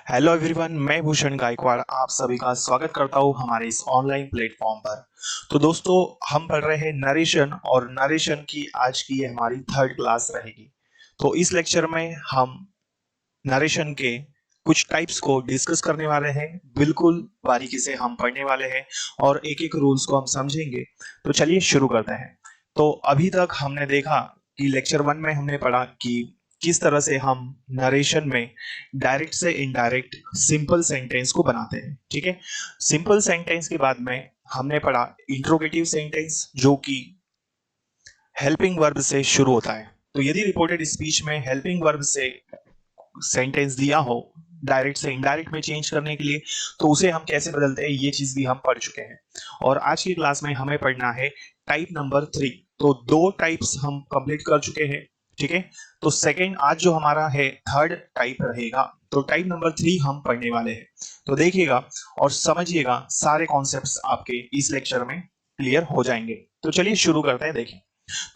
Hello everyone, मैं भूषण गायकवाड़ आप सभी का स्वागत करता हूं हमारे इस ऑनलाइन प्लेटफॉर्म पर। तो दोस्तों, हम पढ़ रहे हैं नरेशन और नरेशन की आज की ये हमारी थर्ड क्लास रहेगी। तो इस लेक्चर में हम नरेशन के कुछ टाइप्स को डिस्कस करने वाले हैं। बिल्कुल बारीकी से हम पढ़ने वाले हैं और एक एक रूल्स को हम समझेंगे। तो चलिए शुरू करते हैं। तो अभी तक हमने देखा कि लेक्चर वन में हमने पढ़ा कि किस तरह से हम नरेशन में डायरेक्ट से इनडायरेक्ट सिंपल सेंटेंस को बनाते हैं। ठीक है, सिंपल सेंटेंस के बाद में हमने पढ़ा इंट्रोगेटिव सेंटेंस, जो कि हेल्पिंग वर्ब से शुरू होता है। तो यदि रिपोर्टेड स्पीच में हेल्पिंग वर्ब से सेंटेंस दिया हो डायरेक्ट से इनडायरेक्ट में चेंज करने के लिए, तो उसे हम कैसे बदलते हैं ये चीज भी हम पढ़ चुके हैं। और आज की क्लास में हमें पढ़ना है टाइप नंबर 3। तो दो टाइप्स हम कंप्लीट कर चुके हैं। ठीक है, तो सेकंड आज जो हमारा है थर्ड टाइप रहेगा। तो टाइप नंबर 3 हम पढ़ने वाले हैं। तो देखिएगा और समझिएगा, सारे कॉन्सेप्ट्स आपके इस लेक्चर में क्लियर हो जाएंगे। तो चलिए शुरू करते हैं। देखिए,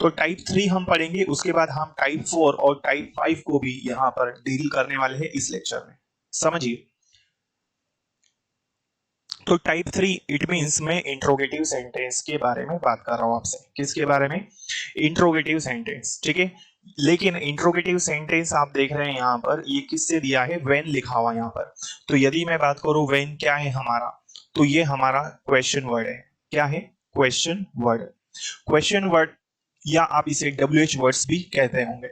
तो टाइप 3 हम पढ़ेंगे, उसके बाद हम टाइप 4 और टाइप 5 को भी यहां पर डील करने वाले हैं इस लेक्चर में। समझिए, तो टाइप 3 इट मींस मैं इंट्रोगेटिव सेंटेंस के बारे में बात कर रहा हूं आपसे। किसके बारे में? Interrogative sentence. ठीक है, लेकिन इंट्रोगेटिव सेंटेंस आप देख रहे हैं यहां पर, ये किससे दिया है? व्हेन लिखा हुआ यहां पर। तो यदि मैं बात करूं व्हेन क्या है हमारा, तो ये हमारा क्वेश्चन वर्ड है। क्या है? Question word. क्वेश्चन वर्ड या आप इसे WH वर्ड्स भी कहते होंगे।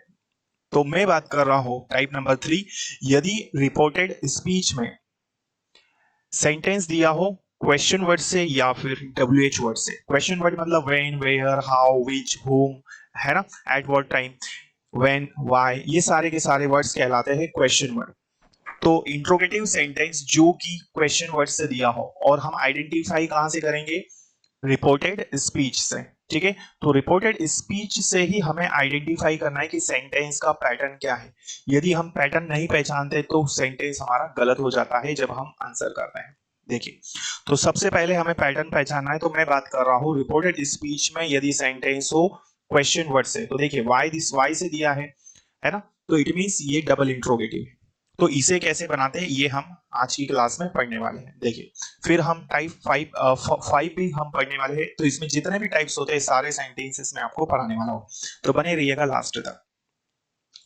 तो मैं बात कर रहा हूं टाइप नंबर 3। यदि रिपोर्टेड स्पीच में सेंटेंस दिया हो क्वेश्चन वर्ड से या फिर WH वर्ड से। क्वेश्चन वर्ड मतलब व्हेन, वेयर, हाउ, व्हिच, हुम, है ना, at what time, when, why, ये सारे के सारे वर्ड्स कहलाते हैं क्वेश्चन वर्ड। तो इंट्रोगेटिव सेंटेंस जो कि क्वेश्चन वर्ड से दिया हो, और हम आइडेंटिफाई कहां से करेंगे? रिपोर्टेड स्पीच से। ठीक है, तो रिपोर्टेड स्पीच से ही हमें आइडेंटिफाई करना है कि सेंटेंस का पैटर्न क्या है। यदि हम पैटर्न नहीं पहचानते तो सेंटेंस हमारा गलत हो जाता है जब हम आंसर करते हैं। देखिए, तो सबसे पहले हमें पैटर्न पहचानना है। तो मैं बात कर रहा हूं रिपोर्टेड स्पीच में यदि सेंटेंस हो क्वेश्चन वर्ड से, तो देखिए वाई, दिस वाई से दिया है ना, तो इट मींस ये डबल इंट्रोगेटिव है। तो इसे कैसे बनाते हैं ये हम आज की क्लास में पढ़ने वाले हैं। देखिए, फिर हम टाइप 5 भी हम पढ़ने वाले हैं। तो इसमें जितने भी टाइप्स होते हैं सारे सेंटेंसेस में आपको पढ़ाने वाला हूं, तो बने रहिएगा लास्ट तक।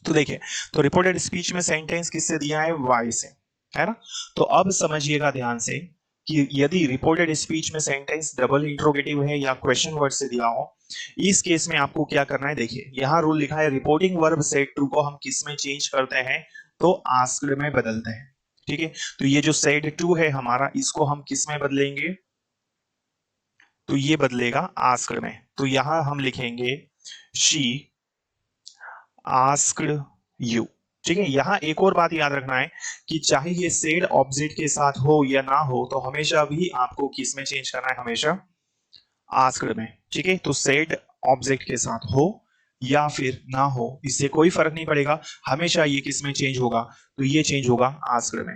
तो देखिए, तो रिपोर्टेड स्पीच में सेंटेंस किससे दिया है? वाई से, है ना। तो अब समझिएगा ध्यान से कि यदि रिपोर्टेड स्पीच में सेंटेंस डबल इंट्रोगेटिव है या क्वेश्चन वर्ड से दिया हो, इस केस में आपको क्या करना है? देखिए, यहां रूल लिखा है रिपोर्टिंग वर्ब सेड टू को हम किस में चेंज करते हैं? तो आस्क्ड में बदलते हैं। ठीक है, तो ये जो सेड टू है हमारा, इसको हम किस में बदलेंगे? तो ये बदलेगा आस्क्ड में। तो यहां हम लिखेंगे शी आस्क्ड यू। ठीक है, यहां एक और बात याद रखना है कि चाहे ये सेड ऑब्जेक्ट के साथ हो या ना हो, तो हमेशा भी आपको किस में चेंज करना है? हमेशा आस्क्ड में। ठीक है, तो सेड ऑब्जेक्ट के साथ हो या फिर ना हो, इससे कोई फर्क नहीं पड़ेगा, हमेशा ये किस में चेंज होगा? तो ये चेंज होगा आस्क्ड में।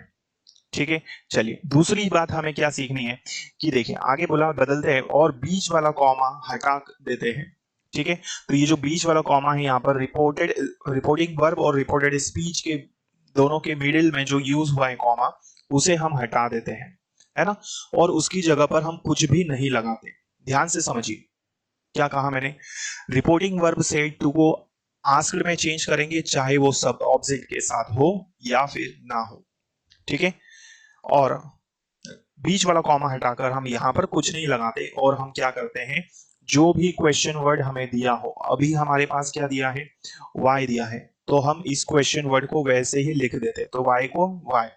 ठीक है, चलिए दूसरी बात हमें क्या सीखनी है कि देखिए, आगे बोला बदलते हैं और बीच वाला कॉमा हटा देते हैं। ठीक है, तो ये जो बीच वाला कॉमा है यहाँ पर रिपोर्टिंग वर्ब और रिपोर्टेड स्पीच के दोनों के मिडिल में जो यूज हुआ है कॉमा, उसे हम हटा देते हैं, है ना। और उसकी जगह पर हम कुछ भी नहीं लगाते। ध्यान से समझिए क्या कहा मैंने। रिपोर्टिंग वर्ब से टू को आस्क्ड में चेंज करेंगे, चाहे वो सब ऑब्जेक्ट के साथ हो या फिर ना हो। ठीक है, और बीच वाला कॉमा हटाकर हम यहां पर कुछ नहीं लगाते, और हम क्या करते हैं? जो भी क्वेश्चन वर्ड हमें दिया हो, अभी हमारे पास क्या दिया है? वाई दिया है, तो हम इस क्वेश्चन वर्ड को वैसे ही लिख देते, तो वाई को वाई।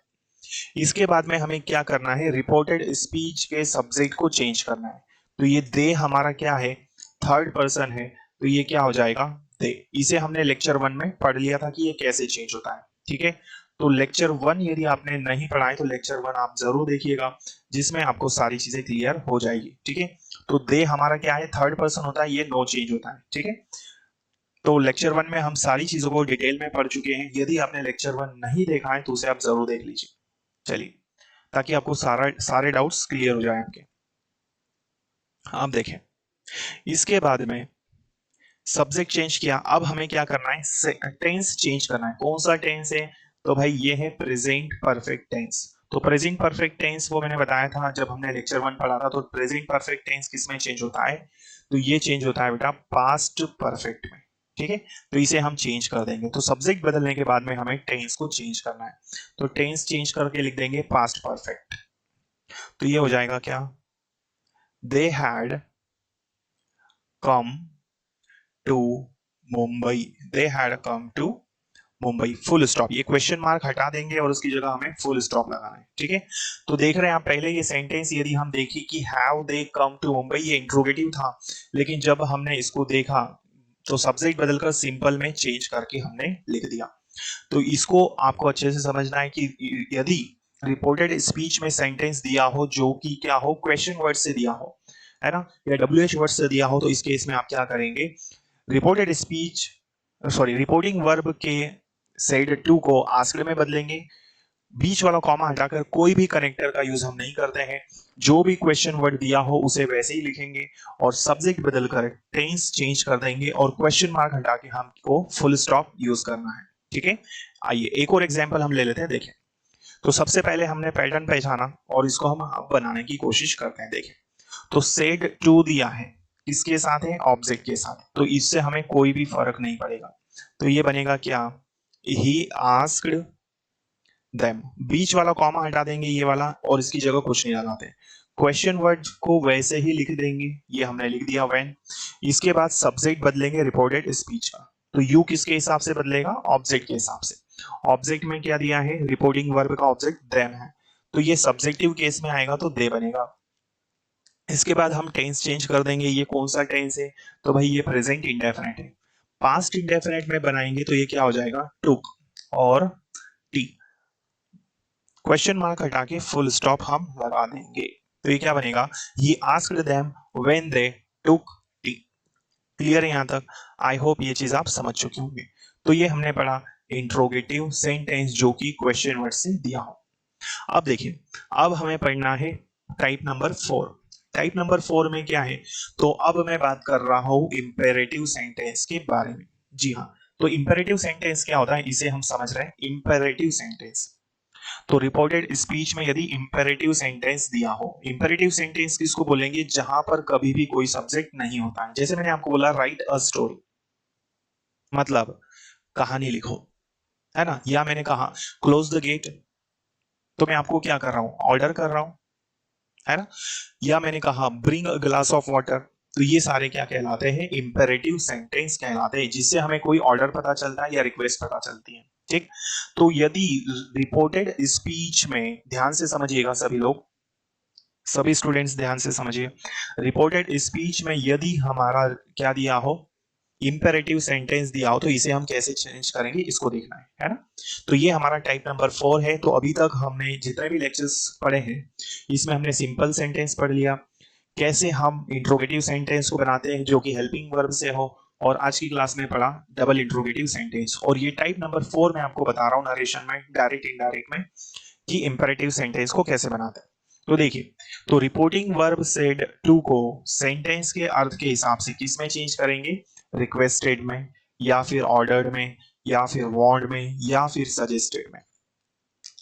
इसके बाद में हमें क्या करना है? रिपोर्टेड स्पीच के सब्जेक्ट को चेंज करना है। तो ये दे हमारा क्या है? थर्ड पर्सन है, तो ये क्या हो जाएगा? दे। इसे हमने लेक्चर 1 में पढ़ लिया था कि ये कैसे चेंज होता है। ठीक है, तो लेक्चर 1 यदि आपने नहीं पढ़ा है तो लेक्चर 1 आप जरूर देखिएगा, जिसमें आपको सारी चीजें क्लियर हो जाएगी। ठीक है, तो दे हमारा क्या है? थर्ड पर्सन होता है, ये नो चेंज होता है। ठीक है, तो लेक्चर 1 में हम सारी चीजों को डिटेल में पढ़ चुके हैं। यदि आपने लेक्चर 1 नहीं देखा है तो उसे आप जरूर देख लीजिए। चलिए, ताकि आपको सारे डाउट्स क्लियर हो जाए आपके। आप देखें, इसके बाद में सब्जेक्ट चेंज किया, अब हमें क्या करना है? टेंस चेंज करना है। कौन सा टेंस है? तो भाई ये है प्रेजेंट परफेक्ट टेंस। तो प्रेजेंट परफेक्ट टेंस वो मैंने बताया था जब हमने लेक्चर 1 पढ़ा था। तो प्रेजेंट परफेक्ट टेंस किस में चेंज होता है? तो ये चेंज होता है बेटा पास्ट परफेक्ट में। ठीक है, तो इसे हम चेंज कर देंगे। तो सब्जेक्ट बदलने के बाद में हमें टेंस को चेंज करना है। तो टेंस चेंज करके लिख देंगे पास्ट परफेक्ट। तो ये हो जाएगा क्या? They had come to Mumbai. They had come to Mumbai, full stop. ये क्वेश्चन मार्क हटा देंगे और उसकी जगह हमें फुल स्टॉप लगाना है। ठीक है, तो देख रहे हैं आप पहले ये सेंटेंस यदि हम देखें कि have they come to Mumbai, ये इंट्रोगेटिव था, लेकिन जब हमने इसको देखा तो सब्जेक्ट बदलकर सिंपल में चेंज करके हमने लिख दिया। तो इसको आपको अच्छे से समझना है कि यदि रिपोर्टेड स्पीच में सेंटेंस दिया हो जो कि क्या हो, क्वेश्चन वर्ड से दिया हो, है ना, या WH वर्ड से दिया हो, तो इस केस में आप क्या करेंगे? रिपोर्टेड स्पीच रिपोर्टिंग वर्ब के सेड टू को आस्क्ड में बदलेंगे। बीच वाला कॉमा हटाकर कोई भी कनेक्टर का यूज हम नहीं करते हैं। जो भी क्वेश्चन वर्ड दिया हो उसे वैसे ही लिखेंगे और सब्जेक्ट बदलकर टेंस चेंज कर देंगे और क्वेश्चन मार्क हटा के हमको फुल स्टॉप यूज करना है। ठीक है, आइए एक और एग्जांपल हम ले लेते हैं। देखें, तो सबसे पहले हमने पैटर्न पहचाना और इसको हम अब बनाने की कोशिश करते हैं। देखें, तो सेड टू दिया है, किसके साथ है? ऑब्जेक्ट के साथ। तो इससे हमें कोई भी फर्क नहीं पड़ेगा। तो ये बनेगा क्या? He asked them. बीच वाला कॉमा हटा देंगे ये वाला और इसकी जगह कुछ नहीं लगाते। क्वेश्चन वर्ड को वैसे ही लिख देंगे, ये हमने लिख दिया व्हेन। इसके बाद सब्जेक्ट बदलेंगे रिपोर्टेड स्पीच का। तो यू किसके हिसाब से बदलेगा? ऑब्जेक्ट के हिसाब से। ऑब्जेक्ट में क्या दिया है? रिपोर्टिंग वर्ब का ऑब्जेक्ट देम है, तो ये सब्जेक्टिव केस में आएगा तो दे बनेगा। इसके बाद हम टेंस चेंज कर देंगे। ये कौन सा टेंस है? तो भाई ये प्रेजेंट इंडेफिनिट है। पास्ट इंडेफिनिट में बनाएंगे तो ये क्या हो जाएगा? टुक और टी। क्वेश्चन मार्क हटा के फुल स्टॉप हम लगा देंगे। तो ये क्या बनेगा? He asked them when they took tea। Clear है यहाँ तक? आई होप ये चीज आप समझ चुके होंगे। तो ये हमने पढ़ा इंट्रोगेटिव सेंटेंस जो कि क्वेश्चन वर्ड से दिया हो। अब देखिए, अब हमें पढ़ना है टाइप नंबर 4। टाइप नंबर 4 में क्या है? तो अब मैं बात कर रहा हूं इंपेरेटिव सेंटेंस के बारे में। जी हाँ, तो इंपेरेटिव सेंटेंस क्या होता है इसे हम समझ रहे हैं। इंपेरेटिव सेंटेंस, तो रिपोर्टेड स्पीच में यदि इंपेरेटिव सेंटेंस दिया हो, इंपेरेटिव सेंटेंस किसको बोलेंगे? जहां पर कभी भी कोई सब्जेक्ट नहीं होता है। जैसे मैंने आपको बोला राइट अ स्टोरी, मतलब कहानी लिखो, है ना, या मैंने कहा क्लोज द गेट, तो मैं आपको क्या कर रहा हूं? ऑर्डर कर रहा हूं, है ना। या मैंने कहा bring a glass of water, तो ये सारे क्या कहलाते हैं? इंपेरेटिव सेंटेंस कहलाते हैं, जिससे हमें कोई ऑर्डर पता चलता है या रिक्वेस्ट पता चलती है। ठीक, तो यदि रिपोर्टेड स्पीच में, ध्यान से समझिएगा सभी लोग, सभी स्टूडेंट्स ध्यान से समझिए, रिपोर्टेड स्पीच में यदि हमारा क्या दिया हो? इंपेरेटिव सेंटेंस दिया हो, तो इसे हम कैसे चेंज करेंगे इसको देखना है ना। तो ये हमारा टाइप नंबर 4 है। तो अभी तक हमने जितने भी लेक्चर्स पढ़े हैं इसमें हमने सिंपल सेंटेंस पढ़ लिया, कैसे हम इंट्रोगेटिव सेंटेंस को बनाते हैं जो कि हेल्पिंग वर्ब से हो, और आज की क्लास में पढ़ा डबल इंट्रोगेटिव सेंटेंस। और ये टाइप नंबर 4 मैं आपको बता रहा हूँ नरेशन में, डायरेक्ट इनडायरेक्ट में, कि इंपेरेटिव सेंटेंस को कैसे बनाते हैं। तो देखिए, तो रिपोर्टिंग वर्ब सेड टू को सेंटेंस के अर्थ के हिसाब से किस में चेंज करेंगे? रिक्वेस्टेड में, या फिर ऑर्डर्ड में, या फिर वांट में, या फिर सजेस्टेड में,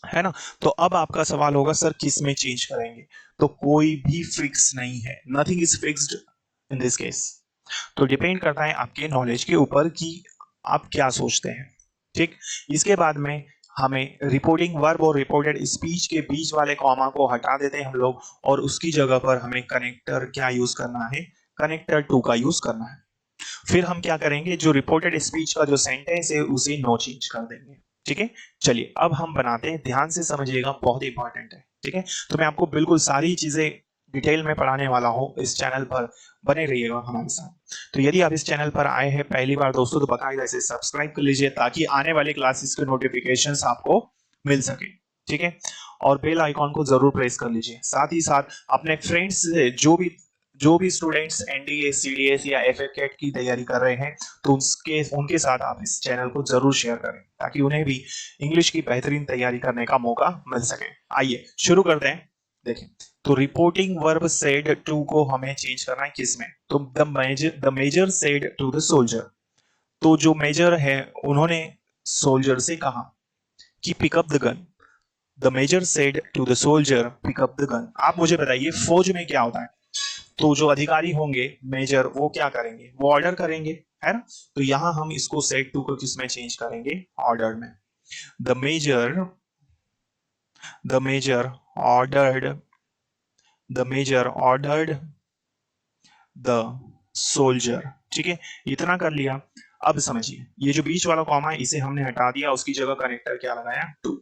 है ना। तो अब आपका सवाल होगा सर किस में चेंज करेंगे? तो कोई भी फिक्स नहीं है, nothing is fixed in this case. तो डिपेंड करता है आपके नॉलेज के ऊपर कि आप क्या सोचते हैं। ठीक, इसके बाद में हमें रिपोर्टिंग वर्ब और रिपोर्टेड स्पीच के बीच वाले कॉमा को हटा देते हैं हम लोग, और उसकी जगह पर हमें कनेक्टर क्या यूज करना है? कनेक्टर टू का यूज करना है। फिर हम क्या करेंगे? जो रिपोर्टेड स्पीच का जो सेंटेंस है उसे नो चेंज कर देंगे। ठीक है, चलिए अब हम बनाते हैं, ध्यान से समझिएगा, बहुत इंपॉर्टेंट है। ठीक है, तो मैं आपको बिल्कुल सारी चीजें डिटेल में पढ़ाने वाला हूँ इस चैनल पर, बने रहिएगा हमारे साथ। तो यदि आप इस चैनल पर आए हैं पहली बार दोस्तों, तो बकायदा इसे सब्सक्राइब कर लीजिए ताकि आने वाले क्लासेस के नोटिफिकेशंस आपको मिल सके। ठीक है, और बेल आइकॉन को जरूर प्रेस कर लीजिए। साथ ही साथ अपने फ्रेंड्स से जो भी स्टूडेंट्स एनडीए, सीडीएस या एफए की तैयारी कर रहे हैं, तो उनके साथ आप इस चैनल को जरूर शेयर करें ताकि उन्हें भी इंग्लिश की बेहतरीन तैयारी करने का मौका मिल सके। आइए शुरू करते हैं। देखें, तो रिपोर्टिंग वर्ब सेड टू को हमें चेंज करना है किस में? तो the major said to the soldier, तो जो मेजर है उन्होंने सोल्जर से कहा कि pick up the gun. The major said to the soldier pick up the gun. आप मुझे बताइए फौज में क्या होता है? तो जो अधिकारी होंगे मेजर, वो क्या करेंगे? वो ऑर्डर करेंगे, है ना? तो यहां हम इसको सेड टू को किस में चेंज करेंगे? ऑर्डर में। The major ordered the soldier. ठीक है, इतना कर लिया। अब समझिए ये जो बीच वाला कॉमा है इसे हमने हटा दिया, उसकी जगह कनेक्टर क्या लगाया? टू।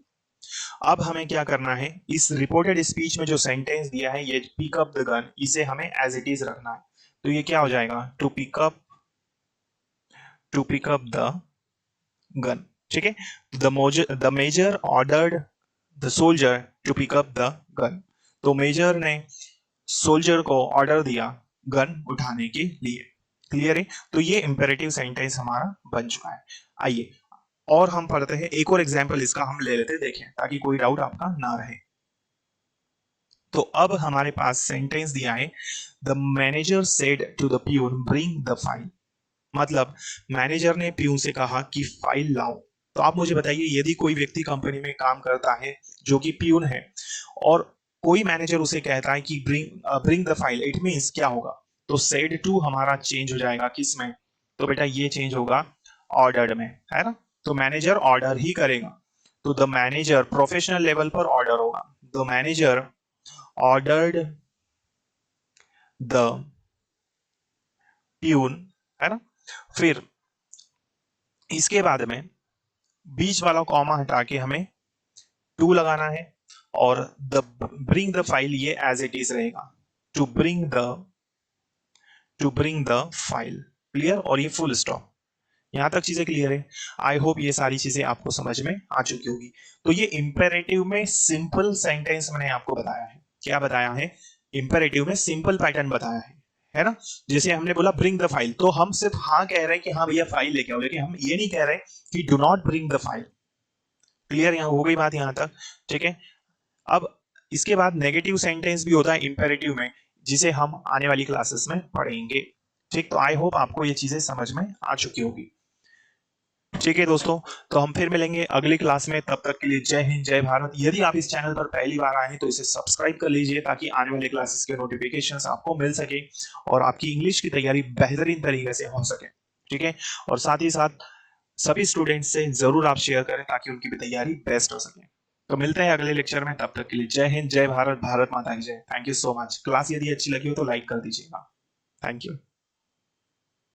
अब हमें क्या करना है? इस रिपोर्टेड स्पीच में जो सेंटेंस दिया है ये पिक अप द गन, इसे हमें एज इट इज रखना है। तो ये क्या हो जाएगा? To pick up the gun. ठीक है, the major ordered the soldier to pick up the gun. तो मेजर ने सोल्जर को ऑर्डर दिया गन उठाने के लिए। क्लियर है? तो ये इंपेरेटिव सेंटेंस हमारा बन चुका है। आइए और हम पढ़ते हैं एक और एग्जांपल इसका हम ले लेते हैं, देखें, ताकि कोई डाउट आपका ना रहे। तो अब हमारे पास सेंटेंस दिया है the manager said to the peon bring the file. मतलब मैनेजर ने प्यून से कहा कि फाइल लाओ। तो आप मुझे बताइए यदि कोई व्यक्ति कंपनी में काम करता है जो कि प्यून है और कोई मैनेजर उसे कहता है कि bring the file, it means क्या होगा? तो सेड टू हमारा चेंज हो जाएगा किस में? तो बेटा ये चेंज होगा ऑर्डर्ड में, है ना? तो मैनेजर ऑर्डर ही करेगा। तो द मैनेजर प्रोफेशनल लेवल पर ऑर्डर होगा। The manager ordered the peon, है ना? फिर इसके बाद में बीच वाला कॉमा हटा के हमें टू लगाना है और द ब्रिंग द फाइल ये एज इट इज रहेगा, to bring the file. Clear? और ये फुल स्टॉप। यहां तक चीजें क्लियर है? आई होप ये सारी चीजें आपको समझ में आ चुकी होगी। तो ये इंपेरेटिव में सिंपल सेंटेंस मैंने आपको बताया है। क्या बताया है? इंपेरेटिव में सिंपल पैटर्न बताया है ना? जैसे हमने बोला ब्रिंग द फाइल, तो हम सिर्फ हाँ कह रहे हैं कि हाँ भैया फाइल लेके आओ, लेकिन हम ये नहीं कह रहे कि do not bring the file. Clear? यहाँ हो गई बात यहां तक? ठीक है। अब इसके बाद नेगेटिव सेंटेंस भी होता है इंपेरेटिव में, जिसे हम आने वाली क्लासेस में पढ़ेंगे। ठीक, तो आई होप आपको ये चीजें समझ में आ चुकी होगी। ठीक है दोस्तों, तो हम फिर मिलेंगे अगली क्लास में। तब तक के लिए जय हिंद, जय भारत। यदि आप इस चैनल पर पहली बार आए हैं तो इसे सब्सक्राइब कर लीजिए ताकि आने वाले क्लासेस के नोटिफिकेशंस आपको मिल सके और आपकी इंग्लिश की तैयारी बेहतरीन तरीके से हो सके। ठीक है, और साथ ही साथ सभी स्टूडेंट्स से जरूर आप शेयर करें ताकि उनकी भी तैयारी बेस्ट हो सके। तो मिलते हैं अगले लेक्चर में, तब तक के लिए जय हिंद, जय भारत, भारत माता की जय। Thank you so much. Class यदि अच्छी लगी हो तो लाइक कर दीजिएगा। Thank you.